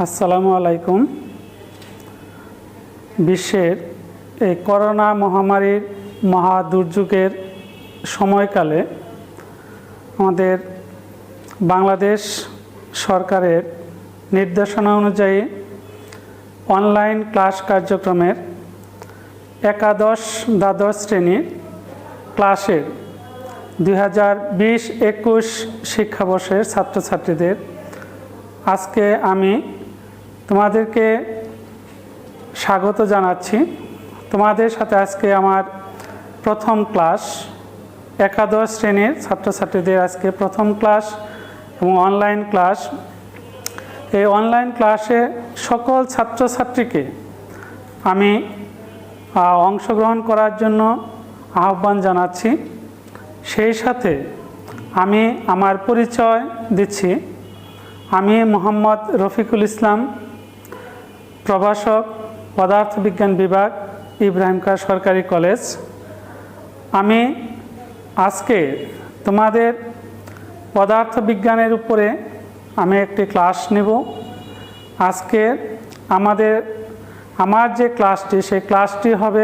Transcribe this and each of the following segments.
আসসালামু আলাইকুম। বিশ্বের এই করোনা মহামারীর মহা দুর্যোগের সময়কালে আমাদের বাংলাদেশ সরকারের নির্দেশনা অনুযায়ী অনলাইন ক্লাস কার্যক্রমের একাদশ দ্বাদশ শ্রেণীর ক্লাসের 2020-21 শিক্ষাবর্ষের ছাত্রছাত্রীদের আজকে আমি তোমাদেরকে স্বাগত জানাচ্ছি। তোমাদের সাথে আজকে আমার প্রথম ক্লাস, একাদশ শ্রেণীর ছাত্রছাত্রীদের আজকে প্রথম ক্লাস এবং অনলাইন ক্লাস। এই অনলাইন ক্লাসে সকল ছাত্রছাত্রীকে আমি অংশগ্রহণ করার জন্য আহ্বান জানাচ্ছি। সেই সাথে আমি আমার পরিচয় দিচ্ছি। আমি মোহাম্মদ রফিকুল ইসলাম, প্রভাষক, পদার্থবিজ্ঞান বিভাগ, ইব্রাহিম খাঁ সরকারি কলেজ। আমি আজকে তোমাদের পদার্থবিজ্ঞানের উপরে আমি একটি ক্লাস নেব। আজকে আমার যে ক্লাসটি, সেই ক্লাসটি হবে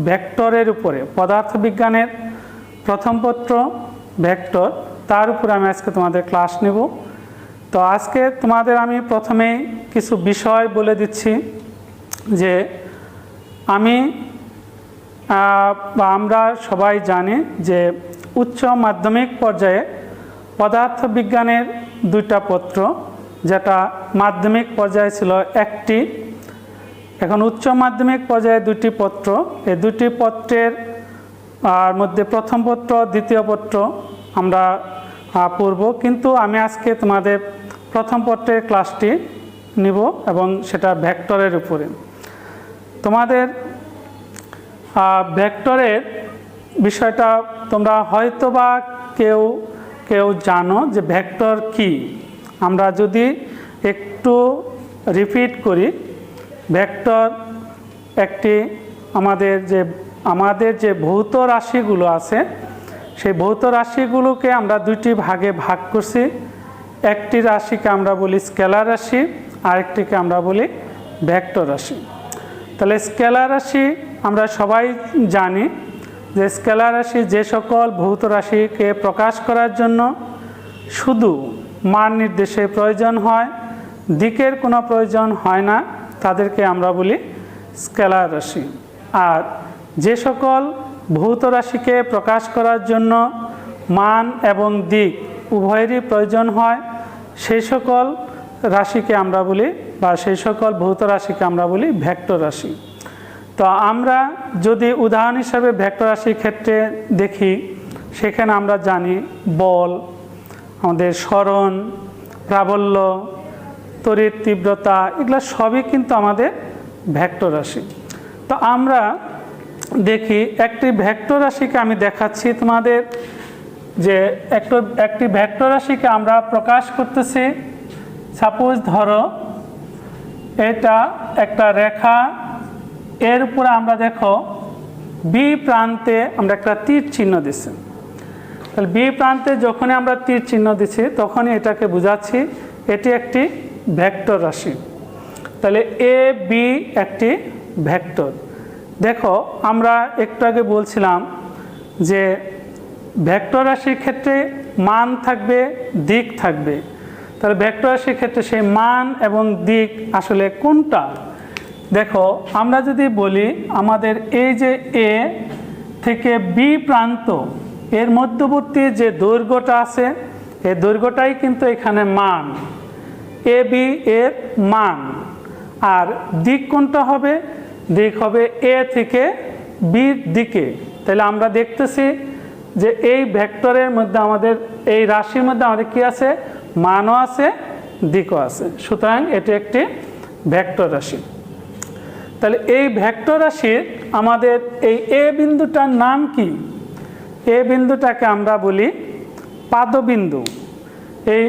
ভেক্টরের উপরে। পদার্থবিজ্ঞানের প্রথম পত্র ভেক্টর, তার উপরে আমি আজকে তোমাদের ক্লাস নেব। তো আজকে তোমাদের আমি প্রথমেই কিছু বিষয় বলে দিচ্ছি যে আমরা সবাই জানি যে উচ্চ মাধ্যমিক পর্যায়ে পদার্থবিজ্ঞানের দুইটা পত্র, যেটা মাধ্যমিক পর্যায়ে ছিল একটি, এখন উচ্চ মাধ্যমিক পর্যায়ে দুটি পত্র। এই দুটি পত্রের মধ্যে প্রথম পত্র, দ্বিতীয় পত্র আমরা পড়ব, কিন্তু আমি আজকে তোমাদের প্রথম পত্রের ক্লাসটি নিব এবং সেটা ভেক্টরের উপরে। তোমাদের ভেক্টরের বিষয়টা তোমরা হয়তোবা কেউ জানো যে ভেক্টর কি। আমরা যদি একটু রিপিট করি, ভেক্টর একটি আমাদের যে ভৌত রাশিগুলো আছে, সেই ভৌত রাশিগুলোকে আমরা দুইটি ভাগে ভাগ করছি। একটি রাশিকে আমরা বলি স্কেলার রাশি, আরেকটিকে আমরা বলি ভেক্টর রাশি। তাহলে স্কেলার রাশি আমরা সবাই জানি যে স্কেলার রাশি যে সকল ভৌত রাশিকে প্রকাশ করার জন্য শুধু মান নির্দেশের প্রয়োজন হয়, দিকের কোনো প্রয়োজন হয় না, তাদেরকে আমরা বলি স্কেলার রাশি। আর যে সকল ভৌত রাশিকে প্রকাশ করার জন্য মান এবং দিক উভয়েরই প্রয়োজন হয়, সেই সকল রাশিকে আমরা বলি, বা সেই সকল ভৌত রাশিকে আমরা বলি ভেক্টর রাশি। তো আমরা যদি উদাহরণ হিসাবে ভেক্টর রাশির ক্ষেত্রে দেখি, সেখানে আমরা জানি বল, আমাদের সরণ, প্রাবল্য, তড়িৎ তীব্রতা, এগুলো সবই কিন্তু আমাদের ভেক্টর রাশি। তো আমরা দেখি একটি ভেক্টর রাশিকে আমি দেখাচ্ছি তোমাদের, যে একটি ভেক্টর রাশিকে আমরা প্রকাশ করতেছি। সাপোজ ধরো এটা একটা রেখা, এর উপরে আমরা দেখো বি প্রান্তে আমরা একটা তীর চিহ্ন দিচ্ছি। তাহলে বি প্রান্তে যখনই আমরা তীর চিহ্ন দিচ্ছি, তখনই এটাকে বোঝাচ্ছি এটি একটি ভেক্টর রাশি। তাহলে এ বি একটি ভেক্টর। দেখো আমরা একটু আগে বলছিলাম যে ভেক্টর রাশির ক্ষেত্রে মান থাকবে, দিক থাকবে। তাহলে ভেক্টর রাশির ক্ষেত্রে সেই মান এবং দিক আসলে কোনটা? দেখো আমরা যদি বলি আমাদের এই যে এ থেকে বি প্রান্ত, এর মধ্যবর্তী যে দৈর্ঘ্যটা আছে, এই দৈর্ঘ্যটাই কিন্তু এখানে মান, এ বি এর মান। আর দিক কোনটা হবে? দিক হবে এ থেকে বির দিকে। তাহলে আমরা দেখতেছি যে এই ভেক্টরের মধ্যে আমাদের, এই রাশির মধ্যে আমাদের কি আছে? মানও আছে, দিকও আছে। সুতরাং এটি একটি ভেক্টর রাশি। তাহলে এই ভেক্টর রাশির আমাদের এই এ বিন্দুটার নাম কি? এ বিন্দুটাকে আমরা বলি পাদবিন্দু। এই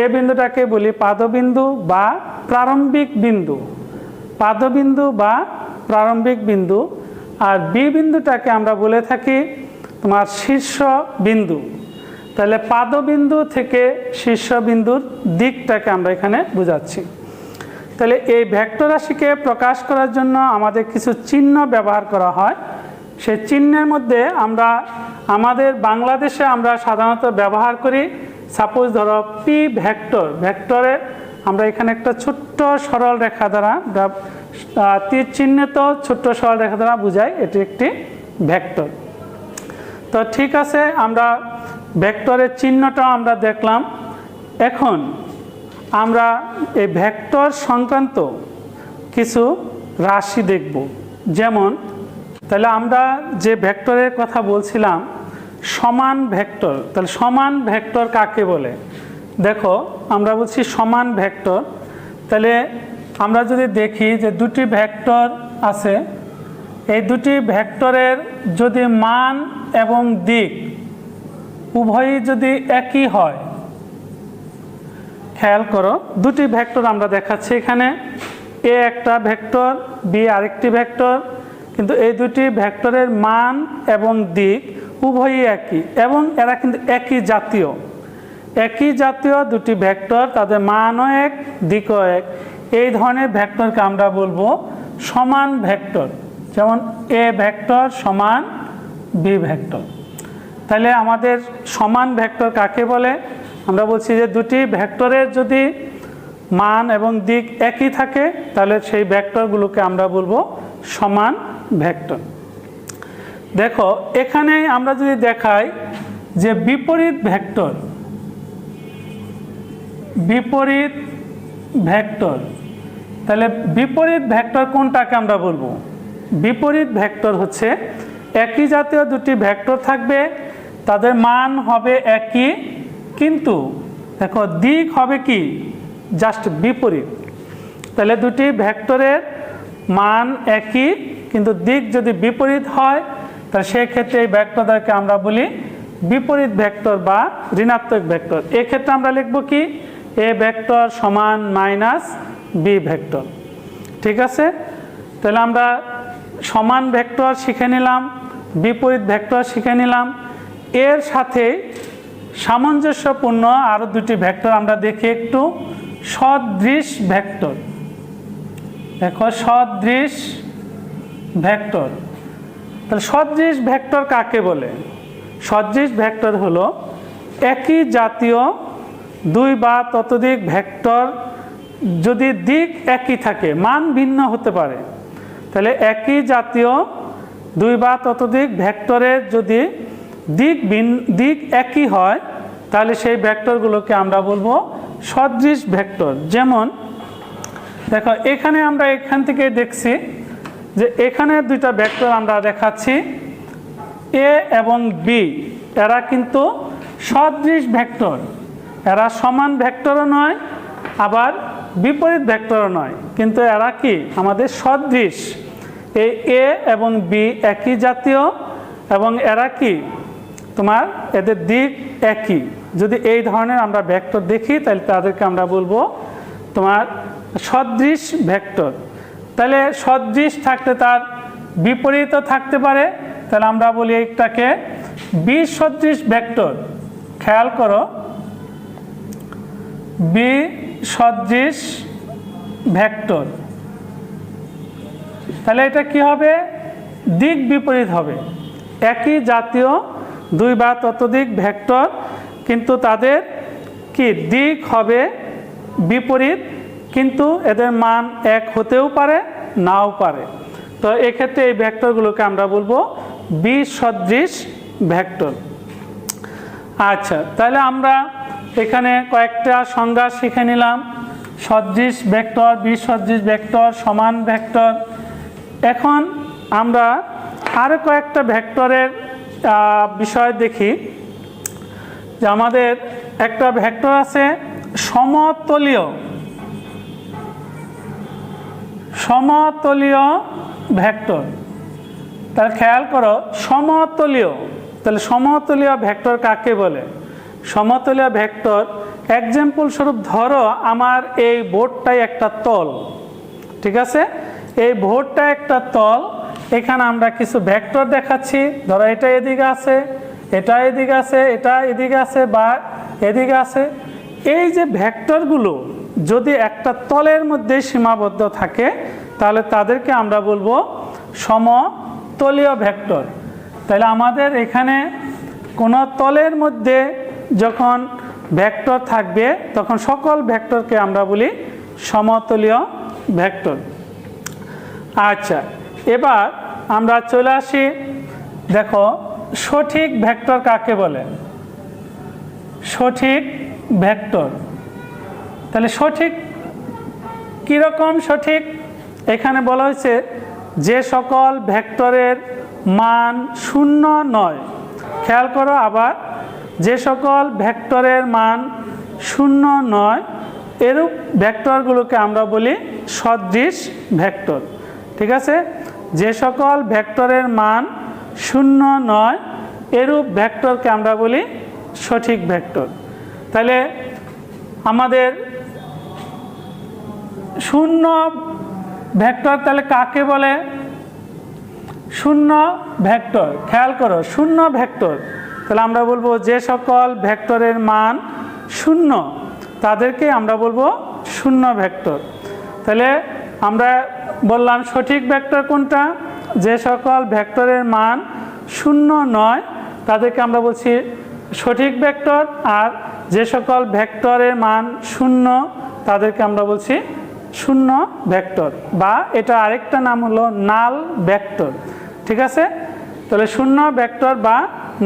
এ বিন্দুটাকে বলি পাদবিন্দু বা প্রারম্ভিক বিন্দু, পাদবিন্দু বা প্রারম্ভিক বিন্দু। আর বি বিন্দুটাকে আমরা বলে থাকি তোমার শীর্ষ বিন্দু। তাহলে পাদবিন্দু থেকে শীর্ষবিন্দুর দিকটাকে আমরা এখানে বোঝাচ্ছি। তাহলে এই ভেক্টর রাশিকে প্রকাশ করার জন্য আমাদের কিছু চিহ্ন ব্যবহার করা হয়। সেই চিহ্নের মধ্যে আমরা আমাদের বাংলাদেশে আমরা সাধারণত ব্যবহার করি, সাপোজ ধরো পি ভেক্টরে আমরা এখানে একটা ছোট্ট সরল রেখা দ্বারা তীর চিহ্নিত ছোট্ট সরল রেখা দ্বারা বোঝাই এটি একটি ভেক্টর। তো ঠিক আছে, আমরা ভেক্টরের চিহ্নটাও আমরা দেখলাম। এখন আমরা এই ভেক্টর সংক্রান্ত কিছু রাশি দেখব। যেমন তাহলে আমরা যে ভেক্টরের কথা বলছিলাম সমান ভেক্টর, তাহলে সমান ভেক্টর কাকে বলে? দেখো আমরা বলছি সমান ভেক্টর, তাহলে আমরা যদি দেখি যে দুটি ভেক্টর আছে, এই দুটি ভেক্টরের যদি মান এবং দিক উভয়ই যদি একই হয়, খেয়াল করো দুটি ভেক্টর আমরা দেখাচ্ছি এখানে, এ একটা ভেক্টর, বি আরেকটি ভেক্টর, কিন্তু এই দুটি ভেক্টরের মান এবং দিক উভয়ই একই এবং এরা কিন্তু একই জাতীয় দুটি ভেক্টর, তাদের মানও এক দিকও এক। এই ধরনের ভেক্টরকে আমরা বলবো সমান ভেক্টর। যেমন এ ভেক্টর সমান বি ভেক্টর। তাহলে আমাদের সমান ভেক্টর কাকে বলে? আমরা বলছি যে দুটি ভেক্টরের যদি মান এবং দিক একই থাকে তাহলে সেই ভেক্টরগুলোকে আমরা বলবো সমান ভেক্টর। দেখো এখানে আমরা যদি দেখাই যে বিপরীত ভেক্টর, তাহলে বিপরীত ভেক্টর কোনটাকে আমরা বলবো? বিপরীত ভেক্টর হচ্ছে একই জাতীয় দুটি ভেক্টর থাকবে, তাদের মান হবে একই, কিন্তু দেখো দিক হবে কি জাস্ট বিপরীত। তাহলে দুটি ভেক্টরের মান একই কিন্তু দিক যদি বিপরীত হয় তাহলে সেক্ষেত্রে এই ভেক্টরটাকে আমরা বলি বিপরীত ভেক্টর বা ঋণাত্মক ভেক্টর। এক্ষেত্রে আমরা লিখব কি এ ভেক্টর সমান মাইনাস বি ভেক্টর। ঠিক আছে, তাহলে আমরা সমান ভেক্টর শিখে নিলাম, বিপরীত ভেক্টর শিখে নিলাম। এর সাথে সামঞ্জস্যপূর্ণ আরও দুটি ভেক্টর আমরা দেখি একটু। সদৃশ ভেক্টর, দেখো সদৃশ ভেক্টর, তাহলে সদৃশ ভেক্টর কাকে বলে? সদৃশ ভেক্টর হলো একই জাতীয় দুই বা ততোধিক ভেক্টর যদি দিক একই থাকে, মান ভিন্ন হতে পারে, তাহলে একই জাতীয় দুই বা ততোধিক ভেক্টরের যদি দিক একই হয় তাহলে সেই ভেক্টরগুলোকে আমরা বলবো সদৃশ ভেক্টর। যেমন দেখো এখানে আমরা এখান থেকে দেখছি যে এখানে দুইটা ভেক্টর আমরা দেখাচ্ছি এ এবং বি, এরা কিন্তু সদৃশ ভেক্টর, এরা সমান ভেক্টরও নয় আবার বিপরীত ভেক্টরও নয়, কিন্তু এরা কি আমাদের সদৃশ। এই এ এবং বি একই জাতীয় এবং এরা কি তোমার এদের দিক একই। যদি এই ধরনের আমরা ভেক্টর দেখি তাহলে তাদেরকে আমরা বলবো তোমার সদৃশ ভেক্টর। তাহলে সদৃশ থাকতে তার বিপরীতও থাকতে পারে, তাহলে আমরা বলি একটাকে বিসদৃশ ভেক্টর। খেয়াল করো বিসদৃশ ভেক্টর, তাহলে এটা কি হবে? দিক বিপরীত হবে। একই জাতীয় দুই বা ততোধিক ভেক্টর কিন্তু তাদের কি দিক হবে বিপরীত, কিন্তু এদের মান এক হতেও পারে নাও পারে। তো এক্ষেত্রে এই ভেক্টরগুলোকে আমরা বলবো বিসদৃশ ভেক্টর। আচ্ছা, তাহলে আমরা এখানে কয়েকটা সংজ্ঞা শিখে নিলাম, সদৃশ ভেক্টর, বিসদৃশ ভেক্টর, সমান ভেক্টর। এখন আমরা আরও কয়েকটা ভেক্টরের বিষয় দেখি। যে আমাদের একটা ভেক্টর আছে সমতলীয় ভেক্টর। তাহলে খেয়াল করো সমতলীয়, তাহলে সমতলীয় ভেক্টর কাকে বলে? সমতলীয় ভেক্টর এক্সাম্পল স্বরূপ ধরো আমার এই বোর্ডটাই একটা তল, ঠিক আছে, এই বোর্ডটা একটা তল, এখানে আমরা কিছু ভেক্টর দেখাচ্ছি, ধরো এটা এদিকে আছে, এটা এদিকে আছে, এটা এদিকে আছে বা এদিকে আছে। এই যে ভেক্টরগুলো যদি একটা তলের মধ্যে সীমাবদ্ধ থাকে তাহলে তাদেরকে আমরা বলবো সমতলীয় ভেক্টর। তাহলে আমাদের এখানে কোনো তলের মধ্যে যখন ভেক্টর থাকবে তখন সকল ভেক্টরকে আমরা বলি সমতলীয় ভেক্টর। আচ্ছা, এবার আমরা চলে আসি, দেখো সঠিক ভেক্টর কাকে বলে? সঠিক ভেক্টর, তাহলে সঠিক কীরকম সঠিক? এখানে বলা হয়েছে যে সকল ভেক্টরের মান শূন্য নয়। খেয়াল করো আবার, যে সকল ভেক্টরের মান শূন্য নয় এরূপ ভেক্টরগুলোকে আমরা বলি সদৃশ ভেক্টর। ঠিক আছে, যে সকল ভেক্টরের মান শূন্য নয় এরূপ ভেক্টরকে আমরা বলি সঠিক ভেক্টর। তাহলে আমাদের শূন্য ভেক্টর তাহলে কাকে বলে? শূন্য ভেক্টর, খেয়াল করো শূন্য ভেক্টর, তাহলে আমরা বলবো যে সকল ভেক্টরের মান শূন্য তাদেরকে আমরা বলবো শূন্য ভেক্টর। তাহলে আমরা বললাম সঠিক ভেক্টর কোনটা? যে সকল ভেক্টরের মান শূন্য নয় তাদেরকে আমরা বলছি সঠিক ভেক্টর, আর যে সকল ভেক্টরের মান শূন্য তাদেরকে আমরা বলছি শূন্য ভেক্টর, বা এটা আরেকটা নাম হলো নাল ভেক্টর। ঠিক আছে, তাহলে শূন্য ভেক্টর বা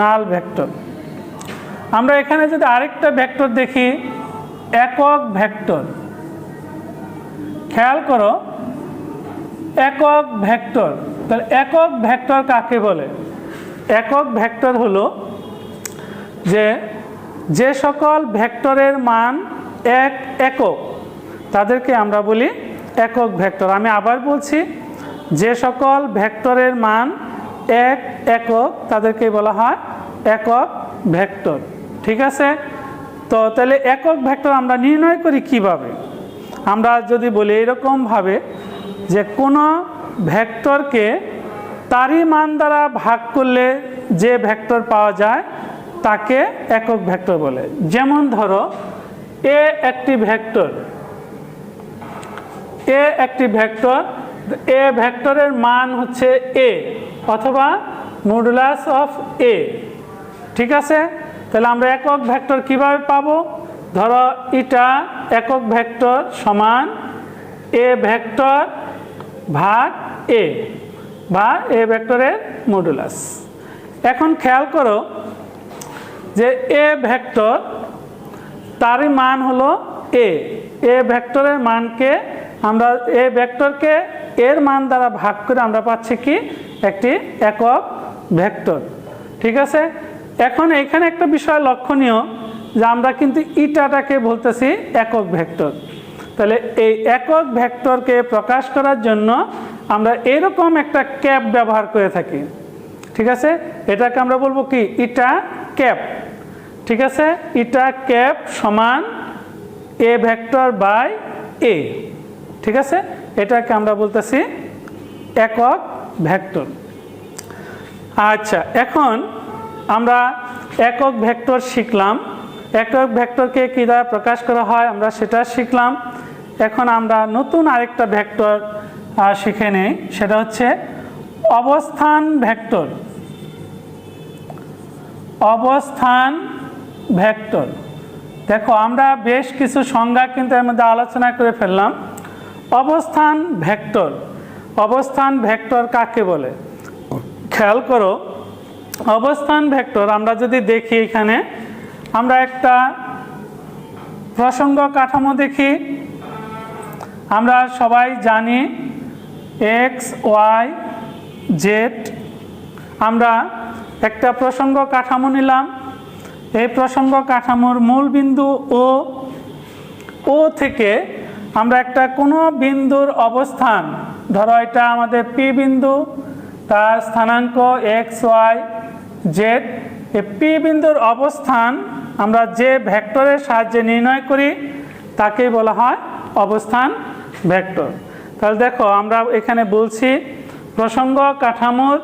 নাল ভেক্টর। আমরা এখানে যদি আরেকটা ভেক্টর দেখি, একক ভেক্টর। খেয়াল করো একক ভেক্টর, তাহলে একক ভেক্টর কাকে বলে? একক ভেক্টর হলো যে সকল ভেক্টরের মান একক তাদেরকে আমরা বলি একক ভেক্টর। আমি আবার বলছি, যে সকল ভেক্টরের মান একক তাদেরকে বলা হয় একক ভেক্টর। ঠিক আছে, তো তাহলে একক ভেক্টর আমরা নির্ণয় করি কিভাবে? আমরা যদি বলি এরকমভাবে যে কোনো ভেক্টরকে তারই মান দ্বারা ভাগ করলে যে ভেক্টর পাওয়া যায় তাকে একক ভেক্টর বলে। যেমন ধরো এ একটি ভেক্টর, এ একটি ভেক্টর, এ ভেক্টরের মান হচ্ছে এ অথবা মডুলাস অফ এ। ঠিক আছে, তাহলে আমরা একক ভেক্টর কিভাবে পাবো? ধরো এটা একক ভেক্টর সমান এ ভেক্টর ভাগ এ, বা এ ভেক্টরের মডুলাস। এখন খেয়াল করো যে এ ভেক্টর তারই মান হলো এ, এ ভেক্টরের মানকে আমরা এ ভেক্টরকে এর মান দ্বারা ভাগ করে আমরা পাচ্ছি কি একটি একক ভেক্টর। ঠিক আছে, এখন এখানে একটা বিষয় লক্ষণীয় যে আমরা কিন্তু ইটাটাকে বলতেছি একক ভেক্টর। তাহলে এই একক ভেক্টরকে প্রকাশ করার জন্য আমরা এরকম একটা ক্যাপ ব্যবহার করে থাকি। ঠিক আছে, এটাকে আমরা বলবো কি ইটা ক্যাপ। ঠিক আছে, ইটা ক্যাপ সমান এ ভেক্টর বাই এ। ঠিক আছে, এটাকে আমরা বলতেছি একক ভেক্টর। আচ্ছা, এখন আমরা একক ভেক্টর শিখলাম, একক ভেক্টরকে কী দ্বারা প্রকাশ করা হয় আমরা সেটা শিখলাম। এখন আমরা নতুন আরেকটা ভেক্টর শিখে নেই, সেটা হচ্ছে অবস্থান ভেক্টর। অবস্থান ভেক্টর, দেখো আমরা বেশ কিছু সংজ্ঞা কিন্তু এর মধ্যে আলোচনা করে ফেললাম। অবস্থান ভেক্টর, অবস্থান ভেক্টর কাকে বলে? খেয়াল করো অবস্থান ভেক্টর আমরা যদি দেখি, এখানে আমরা একটা প্রসঙ্গ কাঠামো দেখি। আমরা সবাই জানি এক্স ওয়াই জেড, আমরা একটা প্রসঙ্গ কাঠামো নিলাম। এই প্রসঙ্গ কাঠামোর মূল বিন্দু ও থেকে আমরা একটা কোনো বিন্দুর অবস্থান, ধরো এটা আমাদের পি বিন্দু, তার স্থানাঙ্ক এক্স ওয়াই জেড, এই পি বিন্দুর অবস্থান আমরা যে ভেক্টরের সাহায্যে নির্ণয় করি তাকেই বলা হয় অবস্থান ভেক্টর। তাহলে দেখো আমরা এখানে বলছি প্রসঙ্গ কাঠামোর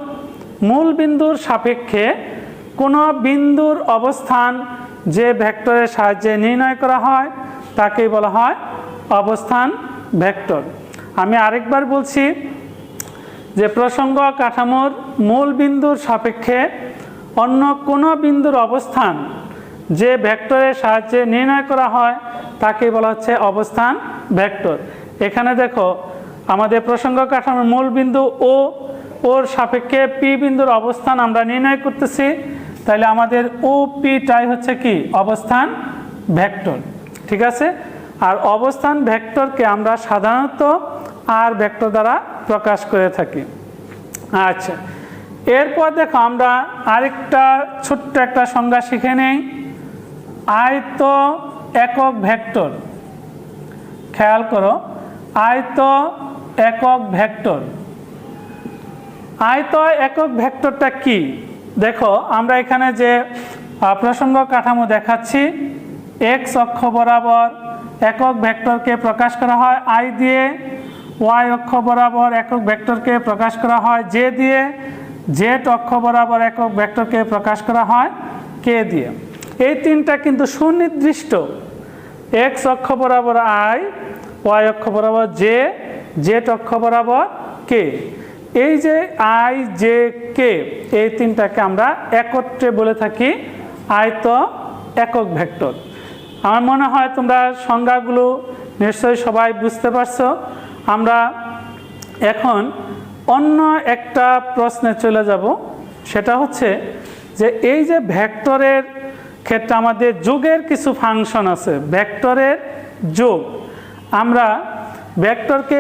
মূল বিন্দুর সাপেক্ষে কোনো বিন্দুর অবস্থান যে ভেক্টরের সাহায্যে নির্ণয় করা হয় তাকেই বলা হয় অবস্থান ভেক্টর। আমি আরেকবার বলছি যে প্রসঙ্গ কাঠামোর মূল বিন্দুর সাপেক্ষে অন্য কোনো বিন্দুর অবস্থান যে ভেক্টরের সাহায্যে নির্ণয় করা হয় তাকে বলা হচ্ছে অবস্থান ভেক্টর। এখানে দেখো আমাদের প্রসঙ্গ কাঠামোর মূল বিন্দু ও, ওর সাপেক্ষে পি বিন্দুর অবস্থান আমরা নির্ণয় করতেছি, তাহলে আমাদের ও পিটাই হচ্ছে কি অবস্থান ভেক্টর। ঠিক আছে, আর অবস্থান ভেক্টরকে আমরা সাধারণত আর ভেক্টর দ্বারা প্রকাশ করে থাকি। আচ্ছা, এরপর দেখো আমরা আরেকটা ছোট্ট একটা সংজ্ঞা শিখে নেই, আয়ত একক ভেক্টর। খেয়াল করো, আয়ত একক ভেক্টর। আয়ত একক ভেক্টরটা কি? দেখো আমরা এখানে যে প্রসঙ্গ কাঠামো দেখাচ্ছি, এক্স অক্ষ বরাবর একক ভেক্টরকে প্রকাশ করা হয় আই দিয়ে, ওয়াই অক্ষ বরাবর একক ভেক্টরকে প্রকাশ করা হয় জে দিয়ে, জেড অক্ষ বরাবর একক ভেক্টরকে প্রকাশ করা হয় কে দিয়ে। এই তিনটা কিন্তু সুনির্দিষ্ট, এক্স অক্ষ বরাবর আই, ওয়াই অক্ষ বরাবর জে, জেড অক্ষ বরাবর কে। এই যে আই জে কে, এই তিনটাকে আমরা একত্রে বলে থাকি আয়ত একক ভেক্টর। আমার মনে হয় তোমরা সংজ্ঞাগুলো নিশ্চয়ই সবাই বুঝতে পারছো। আমরা এখন অন্য একটা প্রশ্নে চলে যাব, সেটা হচ্ছে যে এই যে ভেক্টরের ক্ষেত্রে আমাদের যোগের কিছু ফাংশন আছে, ভেক্টরের যোগ। আমরা ভেক্টরকে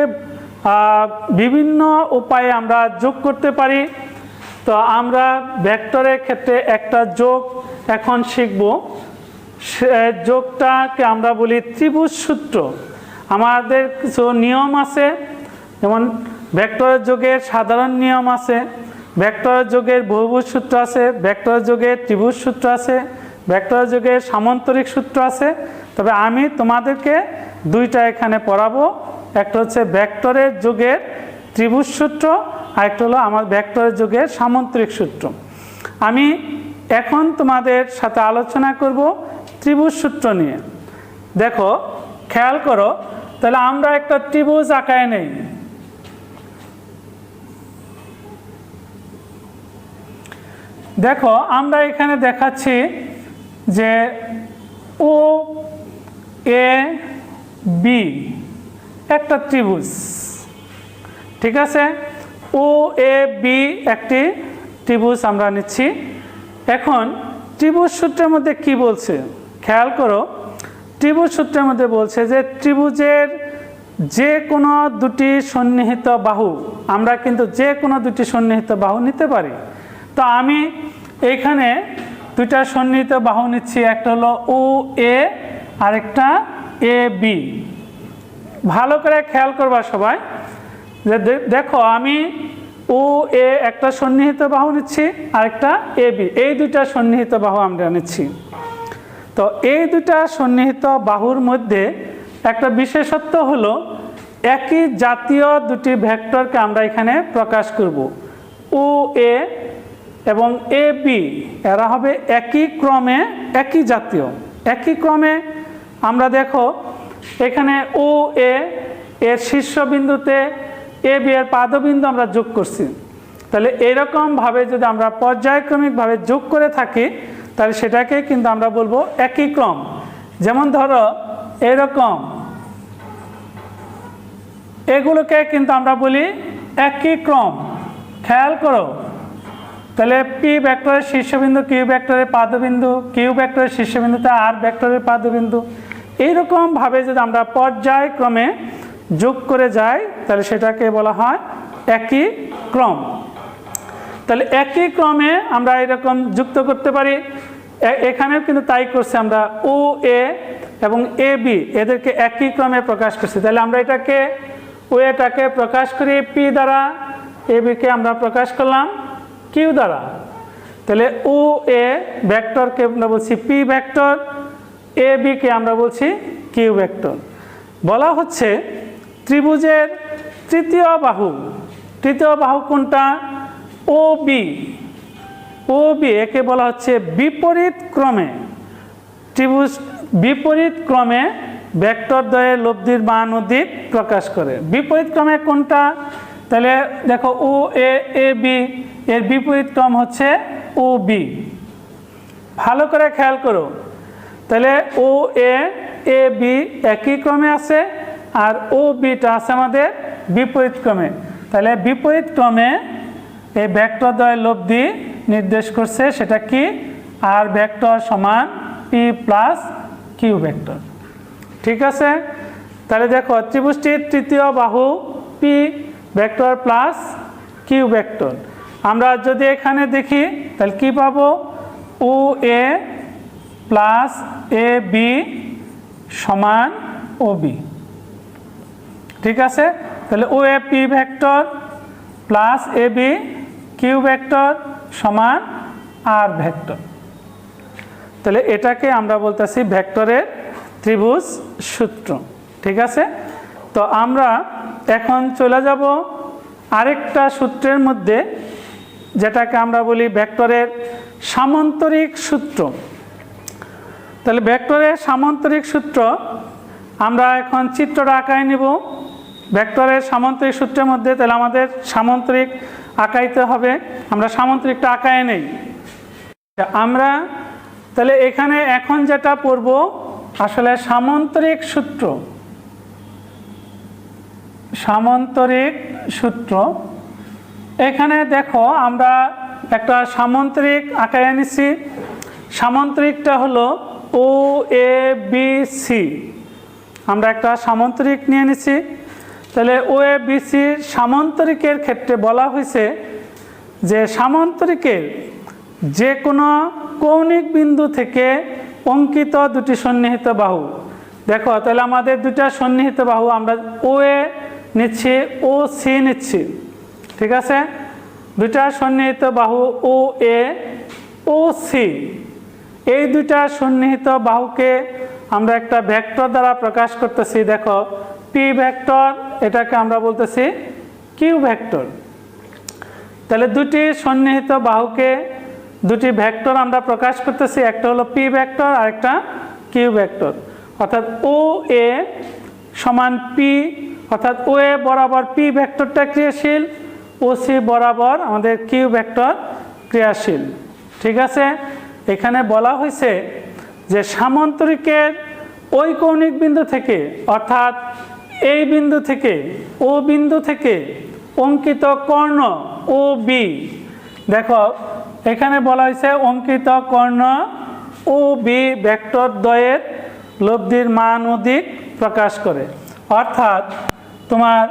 বিভিন্ন উপায়ে আমরা যোগ করতে পারি। তো আমরা ভেক্টরের ক্ষেত্রে একটা যোগ এখন শিখব, যোগটাকে আমরা বলি ত্রিভুজ সূত্র। আমাদের কিছু নিয়ম আছে, যেমন ভেক্টরের যোগের সাধারণ নিয়ম আছে, ভেক্টরের যোগের বহুভুজ সূত্র আছে, ভেক্টরের যোগের ত্রিভুজ সূত্র আছে, ভেক্টরের যোগের সামান্তরিক সূত্র আছে। তবে আমি তোমাদেরকে দুইটা এখানে পড়াবো, একটা হচ্ছে ভেক্টরের যোগের ত্রিভুজ সূত্র, আর একটা হলো আমার ভেক্টরের যোগের সামান্তরিক সূত্র। আমি এখন তোমাদের সাথে আলোচনা করব ত্রিভুজ সূত্র নিয়ে। দেখো খেয়াল করো, তাহলে আমরা একটা ত্রিভুজ আঁকায় নেই। দেখো আমরা এখানে দেখাচ্ছি যে ও এ বি একটা ত্রিভুজ। ঠিক আছে, ও এ বি একটি ত্রিভুজ আমরা নিচ্ছি। এখন ত্রিভুজ সূত্রের মধ্যে কি বলছে খেয়াল করো, ত্রিভুজ সূত্রের মধ্যে বলছে যে ত্রিভুজের যে কোনো দুটি সন্নিহিত বাহু, আমরা কিন্তু যে কোনো দুটি সন্নিহিত বাহু নিতে পারি। তো আমি এইখানে দুইটা সন্নিহিত বাহু নিচ্ছি, একটা হলো ও এ আর একটা এ বি। ভালো করে খেয়াল করবা সবাই, যে দেখো আমি ও এ একটা সন্নিহিত বাহু নিচ্ছি আর একটা এ বি, এই দুইটা সন্নিহিত বাহু আমরা নিচ্ছি। তো এই দুইটা সন্নিহিত বাহুর মধ্যে একটা বিশেষত্ব হলো একই জাতীয় দুটি ভেক্টরকে আমরা এখানে প্রকাশ করব। ও এ এবং এ বি এরা হবে একই ক্রমে একই জাতীয়। একই ক্রমে আমরা দেখো এখানে ও এ এর শীর্ষবিন্দুতে এ বি এর পাদবিন্দু আমরা যোগ করছি। তাহলে এরকমভাবে যদি আমরা পর্যায়ক্রমিকভাবে যোগ করে থাকি তাহলে সেটাকে কিন্তু আমরা বলবো একই ক্রম। যেমন ধরো এরকম, এগুলোকে কিন্তু আমরা বলি একই ক্রম। খেয়াল করো, তাহলে পি ভেক্টরের শীর্ষবিন্দু কিউ ভেক্টরের পাদবিন্দু, কিউ ভেক্টরের শীর্ষবিন্দুতে আর ভেক্টরের পাদবিন্দু। এইরকমভাবে যদি আমরা পর্যায়ক্রমে যোগ করে যাই তাহলে সেটাকে বলা হয় একই ক্রম। তাহলে একই ক্রমে আমরা এরকম যুক্ত করতে পারি। এখানেও কিন্তু তাই করছে, আমরা ও এ এবং এ বি এদেরকে একই ক্রমে প্রকাশ করছি। তাহলে আমরা এটাকে ও এটাকে প্রকাশ করি পি দ্বারা, এ বিকে আমরা প্রকাশ করলাম কিউ দ্বারা। তাহলে ও এ ভেক্টরকে আমরা বলছি পি ভেক্টর, এ বিকে আমরা বলছি কিউ ভেক্টর। বলা হচ্ছে ত্রিভুজের তৃতীয় বাহু, তৃতীয় বাহু কোনটা? ও বি। ও বি একে বলা হচ্ছে বিপরীত ক্রমে, ত্রিভুজ বিপরীত ক্রমে ভেক্টর দ্বয়ের লব্ধির মান ও দিক প্রকাশ করে। বিপরীত ক্রমে কোনটা? তাহলে দেখো ও এ বি এর বিপরীত ক্রম হচ্ছে ও বি। ভালো করে খেয়াল করো, তাহলে ও এ বি একই ক্রমে আছে আর ও বিটা আছে আমাদের বিপরীত ক্রমে। তাহলে বিপরীত ক্রমে এই ভেক্টর দ্বয়ের লব্ধি নির্দেশ করছে, সেটা কি? আর ভেক্টর সমান পি প্লাস কিউ ভেক্টর। ঠিক আছে, তাহলে দেখো ত্রিভুজটির তৃতীয় বাহু P vector plus Q vector. আমরা যদি এখানে দেখি তাহলে কি পাবো? ও এ প্লাস এ বি সমান ও বি। ঠিক আছে, তাহলে ও A P vector plus A B Q vector সমান আর ভেক্টর। তাহলে এটাকে আমরা বলতেছি ভেক্টরের ত্রিভুজ সূত্র। ঠিক আছে, তো আমরা এখন চলে যাব আরেকটা সূত্রের মধ্যে, যেটাকে আমরা বলি ভেক্টরের সামান্তরিক সূত্র। তাহলে ভেক্টরের সামান্তরিক সূত্র আমরা এখন চিত্রটা আঁকায় নিব। ভেক্টরের সামান্তরিক সূত্রের মধ্যে তাহলে আমাদের সামান্তরিক আঁকাইতে হবে। আমরা সামান্তরিকটা আঁকায় নেই। আমরা তাহলে এখানে এখন যেটা পড়ব আসলে সামান্তরিক সূত্র। সামান্তরিক সূত্র এখানে দেখো আমরা একটা সামান্তরিক আঁকায় নিছি। সামান্তরিকটা হলো ও এ বি সি। আমরা একটা সামান্তরিক নিয়ে নিছি। তাহলে ও এ বি সি সামান্তরিকের ক্ষেত্রে বলা হয়েছে যে সামান্তরিকের যে কোনো কৌণিক বিন্দু থেকে অঙ্কিত দুটি সন্নিহিত বাহু। দেখো তাহলে আমাদের দুটা সন্নিহিত বাহু আমরা ও এ নিচ্ছি, ও সি নিচ্ছি। ঠিক আছে, দুটা সন্নিহিত বাহু ও এ ও সি, এই দুটা সন্নিহিত বাহুকে আমরা একটা ভেক্টর দ্বারা প্রকাশ করতেছি। দেখো পি ভেক্টর, এটাকে আমরা বলতেছি কিউ ভেক্টর। তাহলে দুটি সন্নিহিত বাহুকে দুটি ভেক্টর আমরা প্রকাশ করতেছি, একটা হলো পি ভেক্টর আর একটা কিউ ভেক্টর। অর্থাৎ ও এ সমান পি, অর্থাৎ ও এ বরাবর পি ভেক্টরটা ক্রিয়াশীল, ও সি বরাবর আমাদের কিউ ভেক্টর ক্রিয়াশীল। ঠিক আছে, এখানে বলা হয়েছে যে সামান্তরিকের ওই কৌণিক বিন্দু থেকে, অর্থাৎ এই বিন্দু থেকে, ও বিন্দু থেকে অঙ্কিত কর্ণ ও বি। দেখো এখানে বলা হয়েছে অঙ্কিত কর্ণ ও বি ভেক্টর দ্বয়ের লব্ধির মান ও দিক প্রকাশ করে। অর্থাৎ তোমার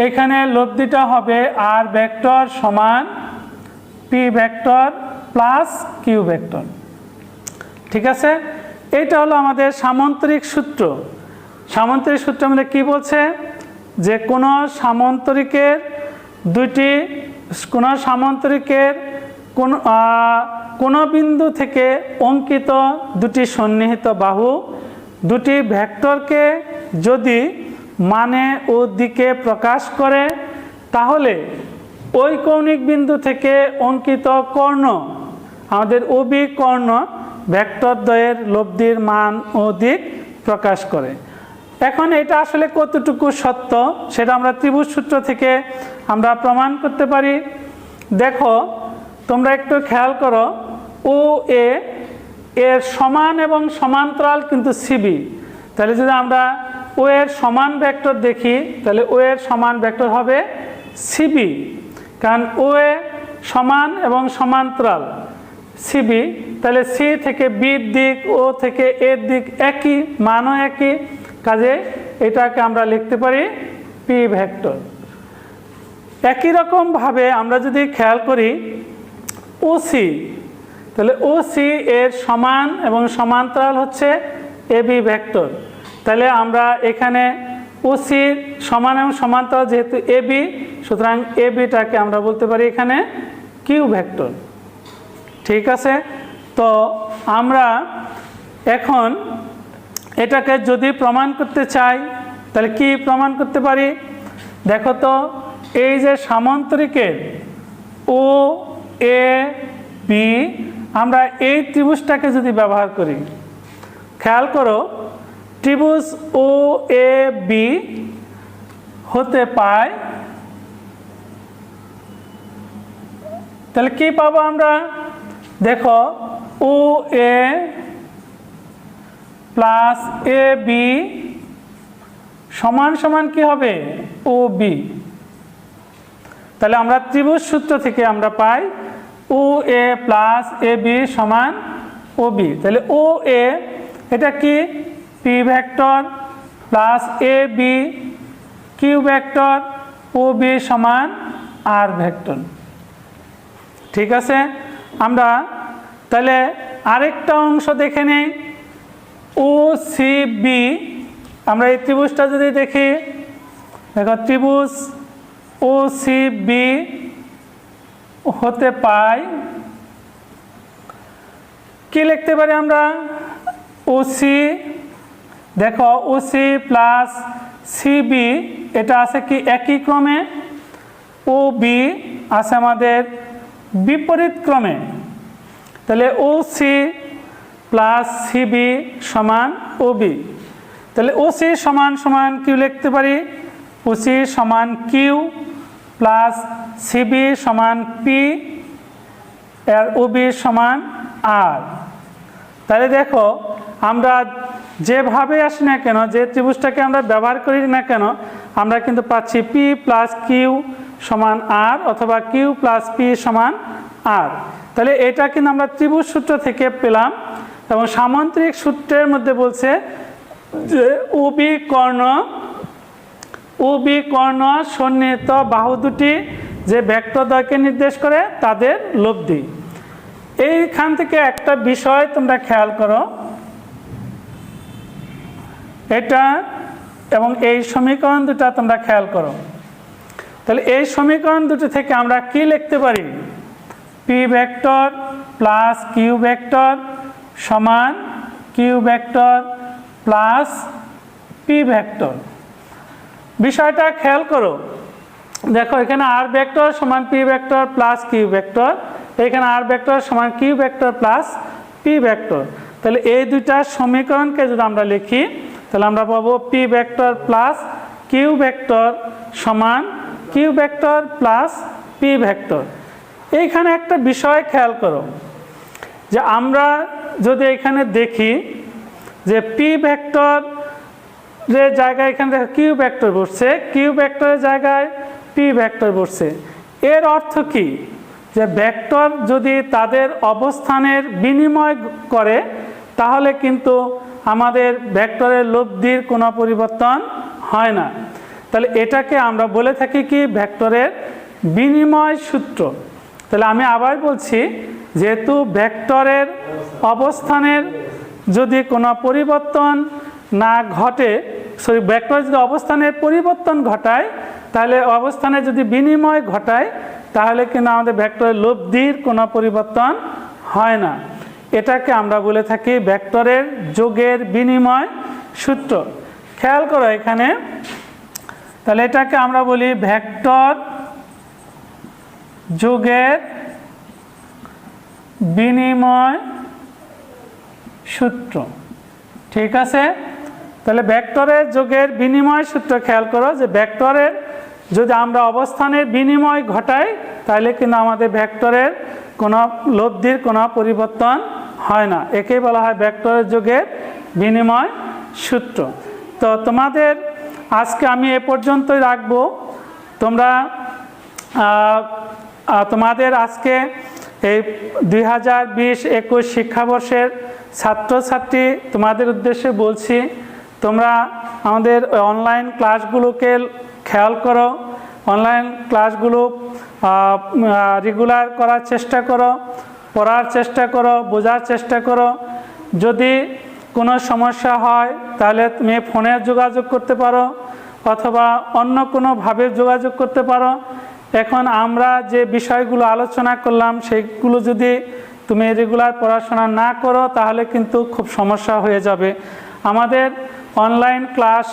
এখানে লব্ধিটা হবে আর ভেক্টর সমান P vector plus Q vector. ঠিক আছে, এটা হলো আমাদের সামান্তরিক সূত্র। সামান্তরিক সূত্র আমাদের কি বলছে? যে কোনো সামান্তরিকের কোনো বিন্দু থেকে অঙ্কিত দুটি সন্নিহিত বাহু দুটি ভেক্টরকে যদি মানে ও দিকে প্রকাশ করে, তাহলে ওই কৌণিক বিন্দু থেকে অঙ্কিত কর্ণ আমাদের ও বি কর্ণ ভেক্টর দ্বয়ের লব্ধির মান ও দিক প্রকাশ করে। এখন এটা আসলে কতটুকু সত্য সেটা আমরা ত্রিভুজ সূত্র থেকে আমরা প্রমাণ করতে পারি। দেখো তোমরা একটু খেয়াল করো, ও এ এর সমান এবং সমান্তরাল কিন্তু সিবি। তাহলে যদি আমরা ও এর সমান ভেক্টর দেখি তাহলে ও এর সমান ভেক্টর হবে সিবি, কারণ ও এ সমান এবং সমান্তরাল সিবি। তাহলে সি থেকে বির দিক, ও থেকে এর দিক একই, মানও একই, কাজে এটাকে আমরা লিখতে পারি পি ভেক্টর। একই রকমভাবে আমরা যদি খেয়াল করি ও সি, তাহলে ও সি এর সমান এবং সমান্তরাল হচ্ছে এ বি ভেক্টর। তাহলে আমরা এখানে ও সির সমান এবং সমান্তরাল যেহেতু এ বি, সুতরাং এ বিটাকে আমরা বলতে পারি এখানে কিউ ভেক্টর। ঠিক আছে, তো আমরা এখন এটাকে যদি প্রমাণ করতে চাই তাহলে কি প্রমাণ করতে পারি? দেখো তো, এই যে সামান্তরিকের ও এ বি, আমরা এই ত্রিভুজটাকে যদি ব্যবহার করি, খেয়াল করো ত্রিভুজ ও এ বি হতে পায়, তাহলে কি পাবো আমরা? দেখো ও এ প্লাস এ বি সমান সমান কি হবে? ও বি। তাহলে আমরা ত্রিভুজ সূত্র থেকে আমরা পাই ও এ প্লাস এ বি সমান ও বি। তাহলে ও এ এটা কি? P vector plus A B Q vector, O B সমান আর ভেক্টর। ঠিক আছে, আমরা তাহলে আরেকটা অংশ দেখে নেই, ও সি বি। আমরা এই ত্রিভুজটা যদি দেখি, দেখো ত্রিভুজ ও সি বি হতে পাই, কি লিখতে পারি আমরা? ও সি, দেখো ও সি প্লাস সিবি এটা আছে কি একই ক্রমে, ও বি আছে আমাদের বিপরীত ক্রমে। তাহলে ও সি প্লাস সিবি সমান ও বি। তাহলে ও সি সমান সমান কিউ লিখতে পারি, ও সি সমান কিউ প্লাস সিবি সমান পি আর ও বি সমান আর। তাহলে দেখো আমরা যেভাবে আসি না কেন, যে ত্রিভুজটাকে আমরা ব্যবহার করি না কেন, আমরা কিন্তু পাচ্ছি পি প্লাস কিউ সমান আর অথবা কিউ প্লাস পি সমান আর। তাহলে এটা কিন্তু আমরা ত্রিভুজ সূত্র থেকে পেলাম। এবং সামান্তরিক সূত্রের মধ্যে বলছে যে উবি কর্ণ সন্নিহিত বাহু দুটি যে ভেক্টরদ্বয়কে নির্দেশ করে তাদের লব্ধি। এইখান থেকে একটা বিষয় তোমরা খেয়াল করো, এটা এবং এই সমীকরণ দুটা তোমরা খেয়াল করো। তাহলে এই সমীকরণ দুটো থেকে আমরা কি লিখতে পারি? P vector plus Q vector সমান Q vector plus P vector. বিষয়টা খেয়াল করো, দেখো এখানে আর ভেক্টর সমান P vector plus Q vector, এখানে আর ভেক্টর সমান Q vector plus P vector. তাহলে এই দুইটা সমীকরণকে যদি আমরা লিখি, তাহলে আমরা পাবো P vector plus Q vector সমান Q vector plus P vector. এইখানে একটা বিষয় খেয়াল করো, যে আমরা যদি এখানে দেখি যে পি ভেক্টর যে জায়গায় এখানে কিউ ভেক্টর বসছে, কিউ ভেক্টরের জায়গায় পি ভেক্টর বসছে, এর অর্থ কি? যে ভেক্টর যদি তাদের অবস্থানের বিনিময় করে তাহলে কিন্তু আমাদের ভেক্টরের লব্ধির কোনো পরিবর্তন হয় না। তাহলে এটাকে আমরা বলে থাকি কি? ভেক্টরের বিনিময় সূত্র। তাহলে আমি আবার বলছি, যেহেতু ভেক্টরের অবস্থানের যদি কোনো পরিবর্তন না ঘটে, ভেক্টর যদি অবস্থানের পরিবর্তন ঘটায়, তাহলে অবস্থানে যদি বিনিময় ঘটায় তাহলে কিন্তু আমাদের ভেক্টরের লব্ধির কোনো পরিবর্তন হয় না। এটাকে আমরা বলে থাকি ভেক্টরের যোগের বিনিময় সূত্র। খেয়াল করো এখানে, তাহলে এটাকে আমরা বলি ভেক্টর যোগের বিনিময় সূত্র। ঠিক আছে, তাহলে ভেক্টরের যোগের বিনিময় সূত্র খেয়াল করো, যে ভেক্টরের যদি আমরা অবস্থানের বিনিময় ঘটাই তাহলে কিন্তু আমাদের ভেক্টরের কোনো লব্ধির কোনো পরিবর্তন হয় না। একেই বলা হয় ভেক্টরের যোগের বিনিময় সূত্র। তো তোমাদের আজকে আমি এ পর্যন্তই রাখবো। তোমরা তোমাদের আজকে এই 2020-21 শিক্ষাবর্ষের ছাত্রছাত্রী তোমাদের উদ্দেশ্যে বলছি, তোমরা আমাদের অনলাইন ক্লাসগুলোকে খেয়াল করো, অনলাইন ক্লাসগুলো রেগুলার করার চেষ্টা করো, পড়ার চেষ্টা করো, বোঝার চেষ্টা করো। যদি কোনো সমস্যা হয় তাহলে তুমি ফোনে যোগাযোগ করতে পারো অথবা অন্য কোনোভাবে যোগাযোগ করতে পারো। এখন আমরা যে বিষয়গুলো আলোচনা করলাম সেগুলো যদি তুমি রেগুলার পড়াশোনা না করো তাহলে কিন্তু খুব সমস্যা হয়ে যাবে। আমাদের অনলাইন ক্লাস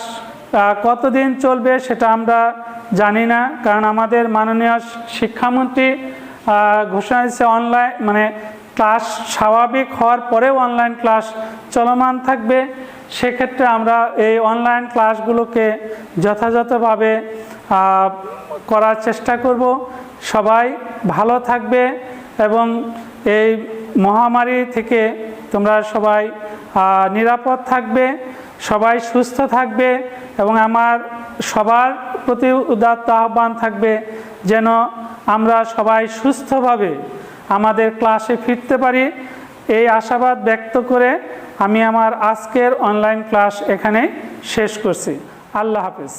কতদিন চলবে সেটা আমরা জানি না, কারণ আমাদের মাননীয় শিক্ষামন্ত্রী ঘোষণা দিয়েছে ক্লাস স্বাভাবিক হওয়ার পরেও অনলাইন ক্লাস চলমান থাকবে। সেক্ষেত্রে আমরা এই অনলাইন ক্লাসগুলোকে যথাযথভাবে করার চেষ্টা করব। সবাই ভালো থাকবে এবং এই মহামারী থেকে তোমরা সবাই নিরাপদ থাকবে, সবাই সুস্থ থাকবে এবং আমার সবার প্রতি উদাত্ত আহ্বান থাকবে যেন আমরা সবাই সুস্থভাবে আমাদের ক্লাসে ফিরতে পারি। এই আশাবাদ ব্যক্ত করে আমি আমার আজকের অনলাইন ক্লাস এখানে শেষ করছি। আল্লাহ হাফেজ।